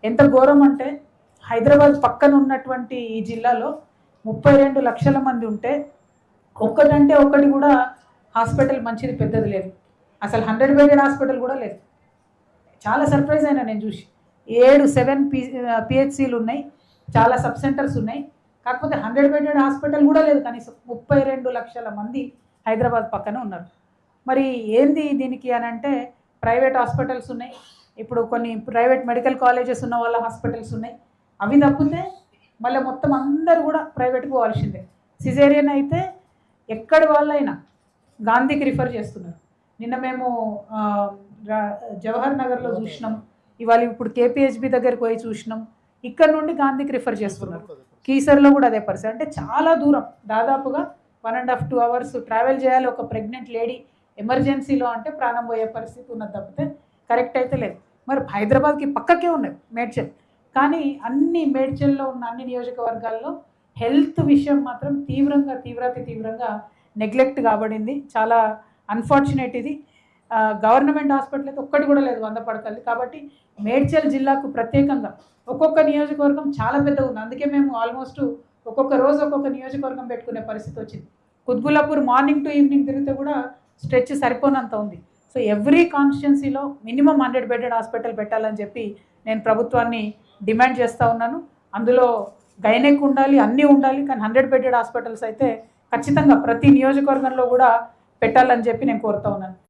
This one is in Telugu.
ఎంత ఘోరం అంటే హైదరాబాద్ పక్కన ఉన్నటువంటి ఈ జిల్లాలో 32 లక్షల మంది ఉంటే ఒక్కటంటే ఒక్కటి కూడా హాస్పిటల్ మంచిది పెద్దది లేదు. అసలు 100 బెడెడ్ హాస్పిటల్ కూడా లేదు. చాలా సర్ప్రైజ్ అయినా నేను చూసి. 7 పిహెచ్సిలు ఉన్నాయి, చాలా సబ్ సెంటర్స్ ఉన్నాయి. కాకపోతే 100 బెడెడ్ హాస్పిటల్ కూడా లేదు. కనీసం 32 లక్షల మంది హైదరాబాద్ పక్కన ఉన్నారు. మరి ఏంది దీనికి అని అంటే ప్రైవేట్ హాస్పిటల్స్ ఉన్నాయి. ఇప్పుడు కొన్ని ప్రైవేట్ మెడికల్ కాలేజెస్ ఉన్న వాళ్ళ హాస్పిటల్స్ ఉన్నాయి. అవి తప్పితే మళ్ళీ మొత్తం అందరూ కూడా ప్రైవేట్కి పోవాల్సిందే. సిజేరియన్ అయితే ఎక్కడి వాళ్ళైనా గాంధీకి రిఫర్ చేస్తున్నారు. నిన్న మేము జవహర్ నగర్లో చూసినాం, ఇవాళ ఇప్పుడు కేపీహెచ్బి దగ్గరికి పోయి చూసినాం. ఇక్కడ నుండి గాంధీకి రిఫర్ చేస్తున్నారు. కీసర్లో కూడా అదే పరిస్థితి. అంటే చాలా దూరం, దాదాపుగా 1.5 to 2 hours ట్రావెల్ చేయాలి ఒక ప్రెగ్నెంట్ లేడీ ఎమర్జెన్సీలో అంటే ప్రాణం పోయే పరిస్థితి ఉన్నది తప్పితే కరెక్ట్ అయితే లేదు. మరి హైదరాబాద్కి పక్కకే ఉన్నాయి మేడ్చల్, కానీ అన్ని మేడ్చల్లో ఉన్న అన్ని నియోజకవర్గాల్లో హెల్త్ విషయం మాత్రం తీవ్రంగా నెగ్లెక్ట్ కాబడింది. చాలా అన్ఫార్చునేట్ ఇది. గవర్నమెంట్ హాస్పిటల్ అయితే ఒక్కటి కూడా లేదు 100 పడకలు. కాబట్టి మేడ్చల్ జిల్లాకు ప్రత్యేకంగా ఒక్కొక్క నియోజకవర్గం చాలా పెద్దగా ఉంది. అందుకే మేము ఆల్మోస్ట్ ఒక్కొక్క రోజు ఒక్కొక్క నియోజకవర్గం పెట్టుకునే పరిస్థితి వచ్చింది. కుత్బుల్లాపూర్ మార్నింగ్ టు ఈవినింగ్ తిరిగితే కూడా స్ట్రెచ్ సరిపోనంత ఉంది. సో ఎవ్రీ కాన్స్టిట్యున్సీలో మినిమం 100 బెడెడ్ హాస్పిటల్ పెట్టాలని చెప్పి నేను ప్రభుత్వాన్ని డిమాండ్ చేస్తూ ఉన్నాను. అందులో గైనెక్ ఉండాలి, అన్నీ ఉండాలి, కానీ 100 బెడెడ్ హాస్పిటల్స్ అయితే ఖచ్చితంగా ప్రతి నియోజకవర్గంలో కూడా పెట్టాలని చెప్పి నేను కోరుతూ ఉన్నాను.